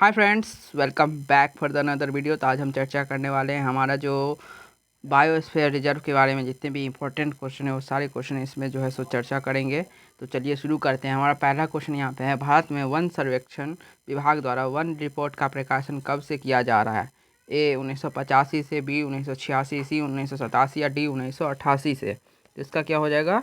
Hi friends, welcome back for the another video. तो आज हम चर्चा करने वाले हैं हमारा जो बायोस्फीयर रिजर्व के बारे में जितने भी इंपॉर्टेंट क्वेश्चन है वो सारे क्वेश्चन इसमें जो है सो चर्चा करेंगे। तो चलिए शुरू करते हैं। हमारा पहला क्वेश्चन यहाँ पे है, भारत में वन सर्वेक्षण विभाग द्वारा वन रिपोर्ट का प्रकाशन कब से किया जा रहा है? ए 1985 से, बी 1986, सी 1987 या डी 1988 से। तो इसका क्या हो जाएगा?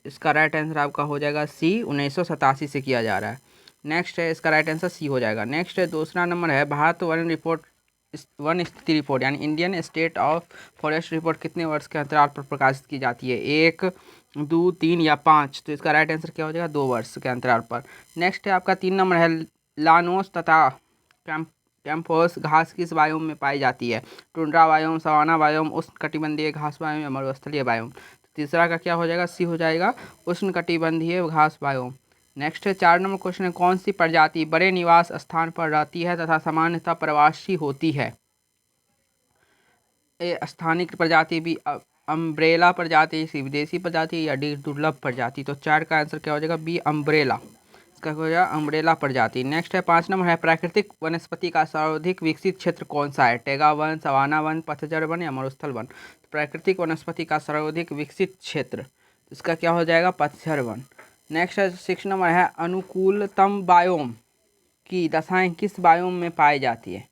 इसका राइट आंसर आपका हो जाएगा सी 1987 से किया जा रहा है। नेक्स्ट है, इसका राइट आंसर सी हो जाएगा। नेक्स्ट है, दूसरा नंबर है, भारत वन स्थिति रिपोर्ट यानी Indian state of forest report कितने वर्ष के अंतराल पर प्रकाशित की जाती है? 1, 2, 3 या 5। तो इसका राइट आंसर क्या हो जाएगा? 2 वर्ष के अंतराल पर। नेक्स्ट है आपका 3 नंबर है, लानोस तथा कैम्फोस घास किस बायोम में पाई जाती है? टुंड्रा बायोम, सवाना बायोम, उष्णकटिबंधीय घास बायोम या मरुस्थलीय बायोम। तो तीसरा का क्या हो जाएगा? सी हो जाएगा, उष्णकटिबंधीय घास बायोम। नेक्स्ट है 4 नंबर क्वेश्चन है, कौन सी प्रजाति बड़े निवास स्थान पर रहती है तथा सामान्यतः प्रवासी होती है? ए स्थानिक प्रजाति, बी अम्ब्रेला प्रजाति, सी विदेशी प्रजाति या डी दुर्लभ प्रजाति। तो 4 का आंसर क्या हो जाएगा? B umbrella. इसका हो जाएगा अम्ब्रेला प्रजाति। नेक्स्ट है 5 नंबर है, प्राकृतिक वनस्पति का सर्वाधिक विकसित क्षेत्र कौन सा है? टेगा वन, सवाना वन, पतझड़ वन या मरुस्थल वन। तो प्राकृतिक वनस्पति का सर्वाधिक विकसित क्षेत्र, इसका क्या हो जाएगा? पतझड़ वन। नेक्स्ट है 6 नंबर है, अनुकूलतम बायोम की दशाएं किस बायोम में पाई जाती है?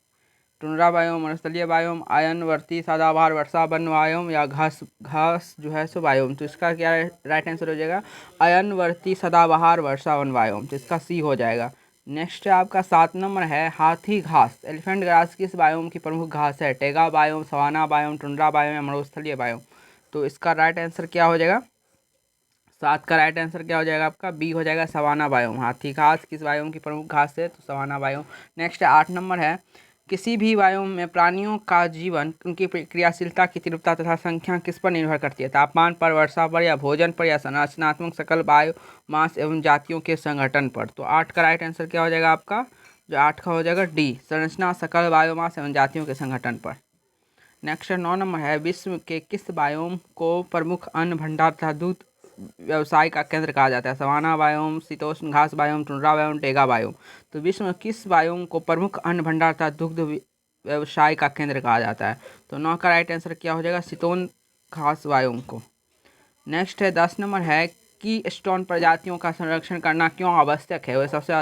टुंड्रा बायोम, मरुस्थलीय बायोम, आयनवर्ती सदाबहार वर्षा वन बायोम या घास घास जो है सो बायोम। तो इसका क्या राइट आंसर हो जाएगा? आयनवर्ती सदाबहार वर्षा वन बायोम। तो इसका सी हो जाएगा। नेक्स्ट है आपका 7 नंबर है, हाथी घास एलिफेंट ग्रास किस बायोम की प्रमुख घास है? Taiga biome, savanna biome, tundra biome या मरुस्थलीय बायोम। तो इसका राइट आंसर क्या हो जाएगा? 7 का राइट आंसर क्या हो जाएगा आपका? बी हो जाएगा, सवाना बायोम। हाथी घास किस बायोम की प्रमुख घास है? तो सवाना बायोम। नेक्स्ट है 8 नंबर है, किसी भी बायोम में प्राणियों का जीवन, उनकी क्रियाशीलता की तीव्रता तथा संख्या किस पर निर्भर करती है? तापमान पर, वर्षा पर या भोजन पर या संरचनात्मक सकल बायोमास एवं जातियों के संगठन पर। तो 8 का राइट आंसर क्या हो जाएगा आपका? जो 8 का हो जाएगा डी, संरचना सकल बायोमास एवं जातियों के संगठन पर। नेक्स्ट 9 नंबर है, विश्व के किस बायोम को प्रमुख अन्न भंडार तथा दूध व्यवसाय का केंद्र कहा जाता है? सवाना बायोम, शीतोष्ण घास biome, tundra biome, Tega biome. तो विश्व में किस बायोम को प्रमुख अन्न भंडार तथा दुग्ध व्यवसाय का केंद्र कहा जाता है? तो 9 का राइट आंसर क्या हो जाएगा? शीतोष्ण घास बायोम को। नेक्स्ट है 10 नंबर है, की स्टोन प्रजातियों का संरक्षण करना क्यों आवश्यक है? वह सबसे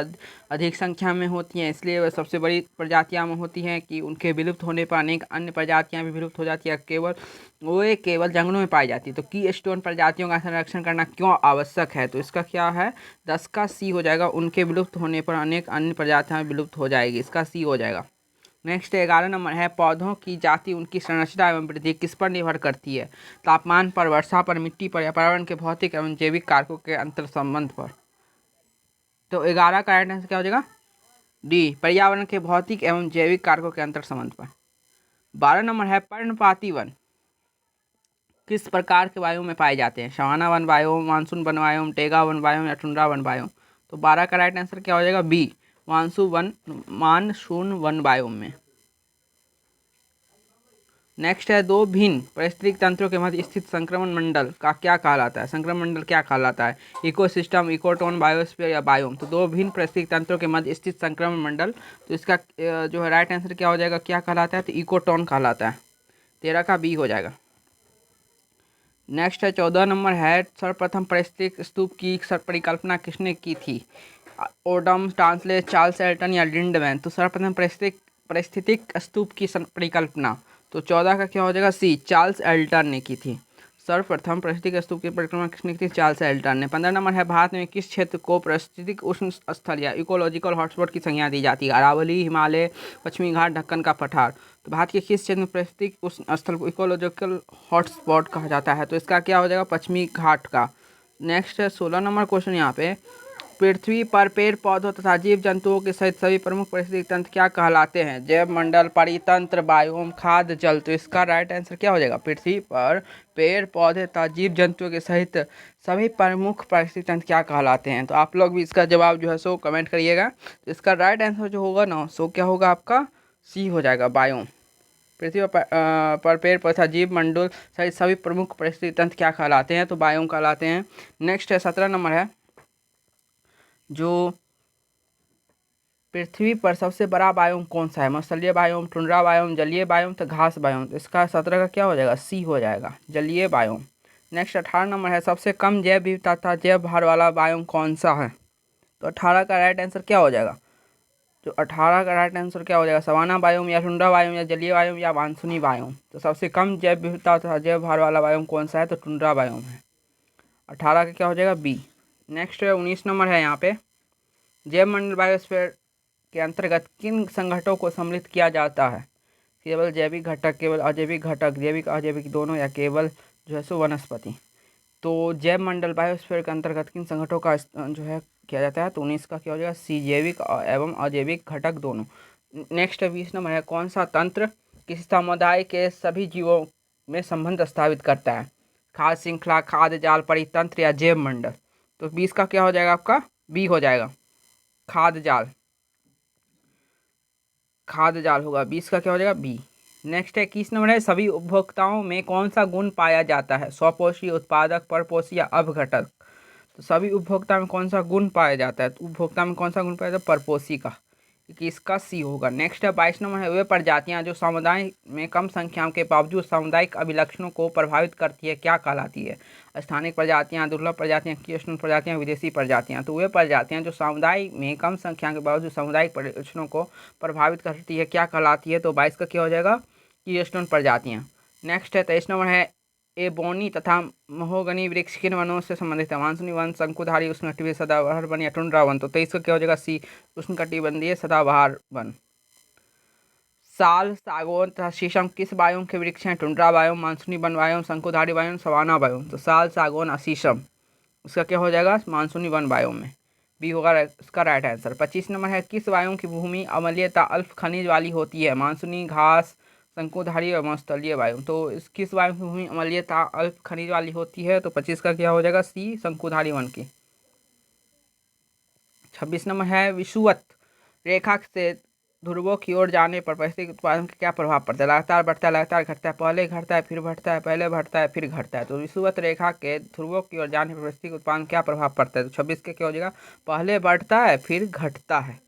अधिक संख्या में होती हैं, इसलिए वह सबसे बड़ी प्रजातियां में होती हैं कि उनके विलुप्त होने पर अनेक अन्य प्रजातियां भी विलुप्त हो जाती है, केवल जंगलों में पाई जाती है। तो की स्टोन प्रजातियों का संरक्षण करना क्यों आवश्यक है? तो इसका क्या है? 10 का सी हो जाएगा, उनके विलुप्त होने पर अनेक अन्य प्रजातियां विलुप्त हो जाएगी। इसका सी हो जाएगा। नेक्स्ट 11 नंबर है, पौधों की जाति उनकी संरचना एवं वृद्धि किस पर निर्भर करती है? तापमान पर, वर्षा पर, मिट्टी पर या पर्यावरण के भौतिक एवं जैविक कारकों के अंतर संबंध पर। तो 11 का राइट आंसर क्या हो जाएगा? डी, पर्यावरण के भौतिक एवं जैविक कारकों के अंतर संबंध पर। 12 नंबर है, पर्णपाती वन किस प्रकार के वायु में पाए जाते हैं? सवाना वन बायोम, मानसून वन बायोम, टेगा वन बायोम या टुंड्रा वन बायोम। तो 12 का राइट आंसर क्या हो जाएगा? बी, मानसून वन बायोम में। नेक्स्ट है, दो भिन्न पारिस्थितिक तंत्रों के मध्य स्थित संक्रमण मंडल का क्या कहलाता है? संक्रमण मंडल क्या कहलाता है? इकोसिस्टम, इकोटोन, बायोस्फीयर या बायोम। तो दो भिन्न पारिस्थितिक तंत्रों के मध्य स्थित संक्रमण मंडल, तो इसका जो है राइट आंसर क्या हो जाएगा? क्या कहलाता है? तो इकोटोन कहलाता है। 13 का बी हो जाएगा। नेक्स्ट है 14 नंबर है, सर्वप्रथम पारिस्थितिक स्तूप की परिकल्पना किसने की थी? ओडम, टांसले, चार्ल्स एल्टन या लिंडमैन। तो सर्वप्रथम पारिस्थितिक स्तूप की परिकल्पना, तो 14 का क्या हो जाएगा? सी, चार्ल्स एल्टन ने की थी। सर्वप्रथम पारिस्थितिक स्तूप की परिकल्पना किसने की थी? चार्ल्स एल्टन ने। 15 नंबर है, भारत में किस क्षेत्र को पारिस्थितिक उष्ण स्थल या इकोलॉजिकल हॉटस्पॉट की संज्ञा दी जाती है? अरावली, हिमालय, पश्चिमी घाट, ढक्कन का पठार। तो भारत के किस क्षेत्र में पारिस्थितिक उष्ण स्थल को इकोलॉजिकल हॉटस्पॉट कहा जाता है? तो इसका क्या हो जाएगा? पश्चिमी घाट का। नेक्स्ट है 16 नंबर क्वेश्चन यहाँ पे, पृथ्वी पर पेड़ पौधों तथा जीव जंतुओं के सहित सभी प्रमुख पारिस्थितिक तंत्र क्या कहलाते हैं? जैव मंडल, परितंत्र, बायोम, खाद्य जल। तो इसका राइट आंसर क्या हो जाएगा? पृथ्वी पर पेड़ पौधे तथा जीव जंतुओं के सहित सभी प्रमुख पारिस्थितिक तंत्र क्या कहलाते हैं? तो आप लोग भी इसका जवाब जो है सो कमेंट करिएगा। तो इसका राइट आंसर जो होगा ना, सो क्या होगा आपका? सी हो जाएगा, बायोम। पृथ्वी पर पेड़ पौधा जीव मंडल सहित सभी प्रमुख पारिस्थितिक तंत्र क्या कहलाते हैं? तो बायोम कहलाते हैं। नेक्स्ट है 17 नंबर है, जो पृथ्वी पर सबसे बड़ा बायोम कौन सा है? मत्स्यीय बायोम, टुंड्रा बायोम, जलीय बायोम तो घास बायोम। तो इसका 17 का क्या हो जाएगा? सी हो जाएगा, जलीय बायोम। नेक्स्ट 18 नंबर है सबसे कम जैव विविधता तथा जैव भार वाला बायोम कौन सा है? तो 18 का राइट आंसर क्या हो जाएगा? तो 18 का राइट आंसर क्या हो जाएगा? सवाना बायोम या टुंड्रा बायोम या जलीय बायोम या मानसूनी बायोम। तो सबसे कम जैव विविधता तथा जैव भार वाला बायोम कौन सा है? तो टुंड्रा बायोम है। 18 का क्या हो जाएगा? बी। नेक्स्ट 19 नंबर है यहाँ पे, जैव मंडल बायोस्फीयर के अंतर्गत किन संगठनों को सम्मिलित किया जाता है? केवल जैविक घटक, केवल अजैविक घटक, जैविक अजैविक दोनों, या केवल जो है सो वनस्पति। तो जैव मंडल बायोस्फीयर के अंतर्गत किन संगठनों का जो है किया जाता है? तो 19 का क्या हो जाएगा? सी, जैविक एवं अजैविक घटक दोनों। नेक्स्ट 20 नंबर है, कौन सा तंत्र किसी समुदाय के सभी जीवों में संबंध स्थापित करता है? खाद्य श्रृंखला, खाद्य जाल, परितंत्र या जैव मंडल। तो 20 का क्या हो जाएगा आपका? बी हो जाएगा, खाद्य जाल। खाद्य जाल होगा। 20 का क्या हो जाएगा? बी। नेक्स्ट है 21 नंबर है, सभी उपभोक्ताओं में कौन सा गुण पाया जाता है? स्वपोषी, उत्पादक, परपोषी या अपघटक। तो सभी उपभोक्ता में कौन सा गुण पाया जाता है? तो उपभोक्ता में कौन सा गुण पाया जाता है? परपोषी का। इसका सी होगा। नेक्स्ट है 22 नंबर है, वे प्रजातियां जो समुदाय में कम संख्या के बावजूद सामुदायिक अभिलक्षणों को प्रभावित करती है क्या कहलाती है? स्थानिक प्रजातियां, दुर्लभ प्रजातियां, कीटोष्ण प्रजातियां, विदेशी प्रजातियां। तो वे प्रजातियां जो समुदाय में कम संख्या के बावजूद सामुदायिक लक्षणों को प्रभावित करती है क्या कहलाती है? तो 22 का क्या हो जाएगा? कीटोष्ण प्रजातियां। नेक्स्ट है 23 नंबर है, एबोनी तथा महोगनी वृक्ष किन वनों से संबंधित है? मानसूनी वन, शंकुधारी, उष्णकटिबंधीय सदाबहार वन या टुंड्रा वन। तो 23 का क्या हो जाएगा? सी, उष्णकटिबंधीय सदाबहार वन। साल, सागौन तथा शीशम किस बायोम के वृक्ष हैं? टुंड्रा बायोम, मानसूनी वन बायोम, शंकुधारी बायोम, सवाना बायोम। तो साल, सागौन और शीशम, उसका क्या हो जाएगा? मानसूनी वन बायोम में। बी होगा इसका राइट आंसर। 25 नंबर है, किस बायोम की भूमि अम्लीयता अल्प खनिज वाली होती है? मानसूनी, घास, शंकुधारी और मस्तलीय वायु। तो इस किस वायु की भूमि अम्लीयता अल्प खनिज वाली होती है? तो 25 का क्या हो जाएगा? सी, शंकुधारी वन की। 26 नंबर है, विषुवत रेखा से ध्रुवों की ओर जाने पर पारिस्थितिक उत्पादन का क्या प्रभाव पड़ता है? लगातार बढ़ता है, लगातार घटता है, पहले घटता है फिर बढ़ता है, पहले बढ़ता है फिर घटता है। तो विषुवत रेखा के ध्रुवों की ओर जाने पर पारिस्थितिक उत्पादन क्या प्रभाव पड़ता है? तो 26 के क्या हो जाएगा? पहले बढ़ता है फिर घटता है।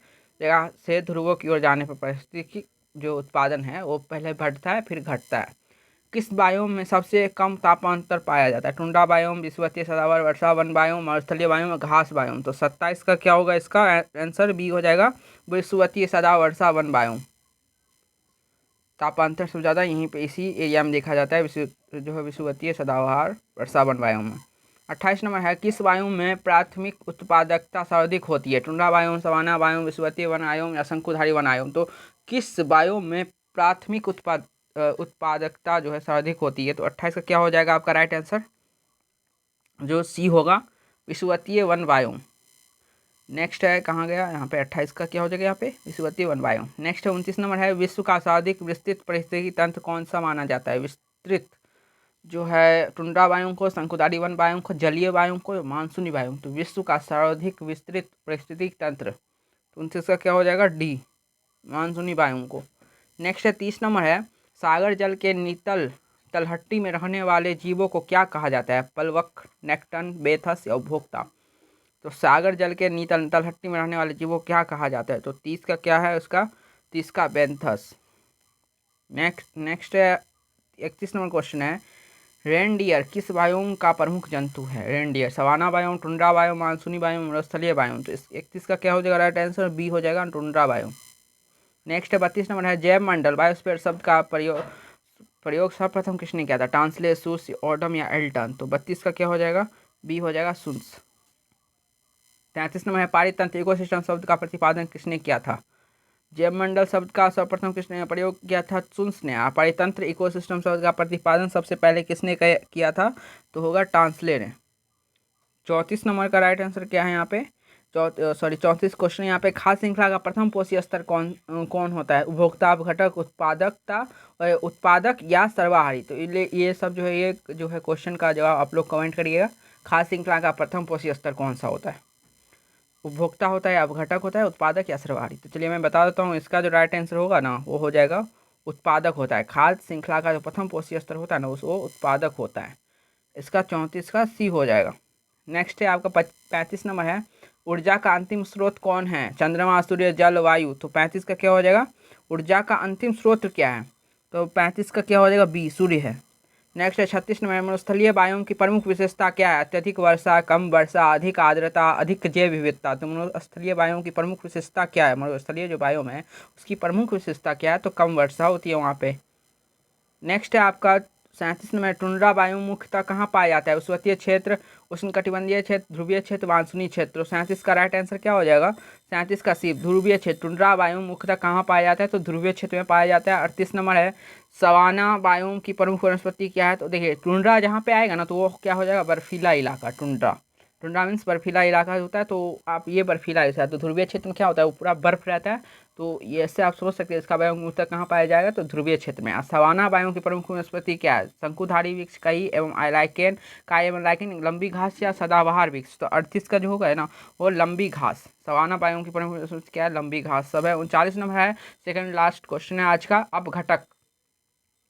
रेखा से ध्रुवों की ओर जाने पर पारिस्थितिक जो उत्पादन है वो पहले बढ़ता है फिर घटता है। किस बायोम में सबसे कम तापांतर पाया जाता है? टुंड्रा बायोम, विषुवतीय सदाबहार वर्षा वन बायोम, स्थलीय बायोम, घास बायोम। तो 27 का क्या होगा? इसका आंसर बी हो जाएगा, विषुवतीय सदा वर्षा वन बायोम। तापांतर सबसे ज़्यादा यहीं पे इसी एरिया में देखा जाता है, जो है विषुवतीय सदाबहार वर्षा वन बायोम में। 28 नंबर है, किस बायोम में प्राथमिक उत्पादकता सर्वाधिक होती है? टुंड्रा बायोम, सवाना बायोम, विषुवतीय वन आयोम या शंकुधारी वन आयोम। तो किस बायोम में प्राथमिक उत्पादकता जो है सर्वाधिक होती है? तो 28 का क्या हो जाएगा आपका राइट आंसर? जो सी होगा, विषुवतीय वन बायोम। नेक्स्ट है, कहाँ गया? यहाँ पे 28 का क्या हो जाएगा? यहाँ पे विषुवतीय वन बायोम। नेक्स्ट है 29 नंबर है, विश्व का सर्वाधिक विस्तृत पारिस्थितिकी तंत्र कौन सा माना जाता है? विस्तृत जो है टुंड्रा बायोम को, शंकुधारी वन बायोम को, जलीय बायोम को, मानसूनी बायोम। तो विश्व का सर्वाधिक विस्तृत पारिस्थितिक तंत्र, तो 29 का क्या हो जाएगा? डी, मानसूनी बायोम को। नेक्स्ट है 30 नंबर है, सागर जल के नितल तलहट्टी में रहने वाले जीवों को क्या कहा जाता है? प्लवक, नेक्टन, बेथस या उपभोक्ता। तो सागर जल के नीतल तलहट्टी में रहने वाले जीवों को क्या कहा जाता है? तो 30 का क्या है उसका? 30 का बेंथस। नेक्स्ट है 31 नंबर क्वेश्चन है, रेनडियर किस बायोम का प्रमुख जंतु है? Reindeer savanna biome, tundra biome, मानसूनी बायोम और स्थलीय बायोम। तो इस 31 का क्या हो जाएगा राइट आंसर? बी हो जाएगा, टुंड्रा बायोम। नेक्स्ट है 32 नंबर है, जैव मंडल बायोस्फीयर शब्द का प्रयोग सर्वप्रथम किसने किया था? टांसले, सूस, ऑडम या एल्टन। तो 32 का क्या हो जाएगा? बी हो जाएगा, सुन्स। 33 नंबर है, पारितंत्र इकोसिस्टम शब्द का प्रतिपादन किसने किया था? जैव मंडल शब्द का सर्वप्रथम किसने प्रयोग किया था? सुन्स ने। पारितंत्र इकोसिस्टम शब्द का प्रतिपादन सबसे पहले किसने किया था? तो होगा टांसले ने। 34 नंबर का राइट आंसर क्या है यहाँ पे? 34 क्वेश्चन यहाँ पे, खाद्य श्रृंखला का प्रथम पोषी स्तर कौन होता है? उपभोक्ता, अपघटक, उत्पादक या सर्वाहारी। तो ये सब जो है, ये जो है क्वेश्चन का जवाब आप लोग कमेंट करिएगा। खाद्य श्रृंखला का प्रथम पोषी स्तर कौन सा होता है? उपभोक्ता होता है, अपघटक होता है, उत्पादक या सर्वाहारी। तो चलिए मैं बता देता हूँ, इसका जो राइट आंसर होगा ना वो हो जाएगा उत्पादक होता है। खाद्य श्रृंखला का जो प्रथम पोषी स्तर होता है ना वो उत्पादक होता है। इसका 34 का सी हो जाएगा। नेक्स्ट है आपका 35 नंबर है, ऊर्जा का अंतिम स्रोत कौन है? चंद्रमा, सूर्य, जल, वायु। तो 35 का क्या हो जाएगा? ऊर्जा का अंतिम स्रोत क्या है? तो 35 का क्या हो जाएगा? बी, सूर्य है। नेक्स्ट है 36 नंबर, मरुस्थलीय वायुओं की प्रमुख विशेषता क्या है? अत्यधिक वर्षा, कम वर्षा, अधिक आर्द्रता, अधिक जैव विविधता। तो मरुस्थलीय वायुओं की प्रमुख विशेषता क्या है? मरुस्थलीय जो वायु है उसकी प्रमुख विशेषता क्या है? तो कम वर्षा होती है वहाँ पे। नेक्स्ट है आपका 37 नंबर, टुंड्रा वायु मुख्यतः कहाँ पाया जाता है? उष्णकटिबंधीय क्षेत्र, उष्णकटिबंधीय क्षेत्र, ध्रुवीय क्षेत्र, मानसूनी क्षेत्र। 37 का राइट आंसर क्या हो जाएगा? 37 का सी, ध्रुवीय क्षेत्र। टुंड्रा वायु मुख्यतः कहाँ पाया जाता है? तो ध्रुवीय क्षेत्र में पाया जाता है। 38 नंबर है, सवाना वायु की प्रमुख वनस्पति क्या है? तो देखिए टुंड्रा जहाँ पे आएगा ना तो वो क्या हो जाएगा? बर्फीला इलाका। टुंड्रा, टुंड्रा मीन्स बर्फीला इलाका होता है। तो आप ये बर्फीला इलाका, तो ध्रुवीय क्षेत्र में क्या होता है? वो पूरा बर्फ रहता है। तो ये ऐसे आप सोच सकते हैं इसका वायु मुख्यतः कहाँ पाया जाएगा? तो ध्रुवीय क्षेत्र में। सवाना वायु की प्रमुख वनस्पति क्या है? शंकुधारी वृक्ष, कई एवं लाइकेन, काय एवं लाइकेन, लंबी घास या सदाबहार वृक्ष। तो 38 का जो होगा है ना वो लंबी घास। सवाना वायु की प्रमुख वनस्पति क्या है? लंबी घास सब है। 39 नंबर है, सेकंड लास्ट क्वेश्चन है आज का, अपघटक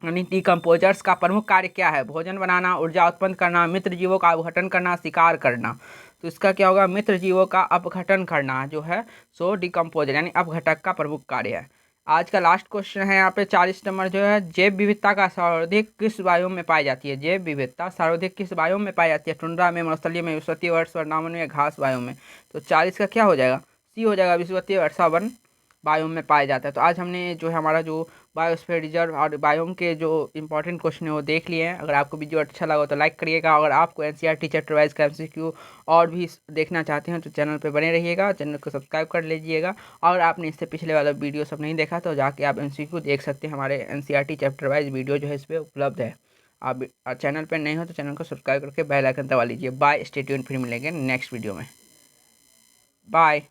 यानी डिकम्पोजर्स का प्रमुख कार्य क्या है? भोजन बनाना, ऊर्जा उत्पन्न करना, मित्र जीवों का अपघटन करना, शिकार करना। तो इसका क्या होगा? मित्र जीवों का अपघटन करना जो है सो डिकम्पोजर यानी अपघटक का प्रमुख कार्य है। आज का लास्ट क्वेश्चन है यहाँ पे 40 नंबर जो है, जैव विविधता का सर्वाधिक किस वायु में पाई जाती है? जैव विविधता सर्वाधिक किस वायु में पाई जाती है? टुंड्रा में, मरुस्थलीय में, विषुवतीय वर्षावन में, घास वायु में। तो 40 का क्या हो जाएगा? सी हो जाएगा, विषुवतीय वर्षावन वायु में पाया जाता है। तो आज हमने जो है हमारा जो बायोस्फीयर रिजर्व और बायोम के जो इंपॉर्टेंट क्वेश्चन है वो देख लिए हैं। अगर आपको वीडियो अच्छा लगा तो लाइक करिएगा। अगर आपको एनसीईआरटी चैप्टर वाइज का एमसीक्यू और भी देखना चाहते हैं तो चैनल पे बने रहिएगा, चैनल को सब्सक्राइब कर लीजिएगा। और आपने इससे पिछले वाला वीडियो सब नहीं देखा तो जाके आप एमसीक्यू देख सकते हैं। हमारे एनसीईआरटी चैप्टर वाइज वीडियो जो है इस पर उपलब्ध है। आप चैनल पर नहीं हो तो चैनल को सब्सक्राइब करके बेल आइकन दबा लीजिए। बाय, स्टे ट्यून्ड, फिर मिलेंगे नेक्स्ट वीडियो में। बाय।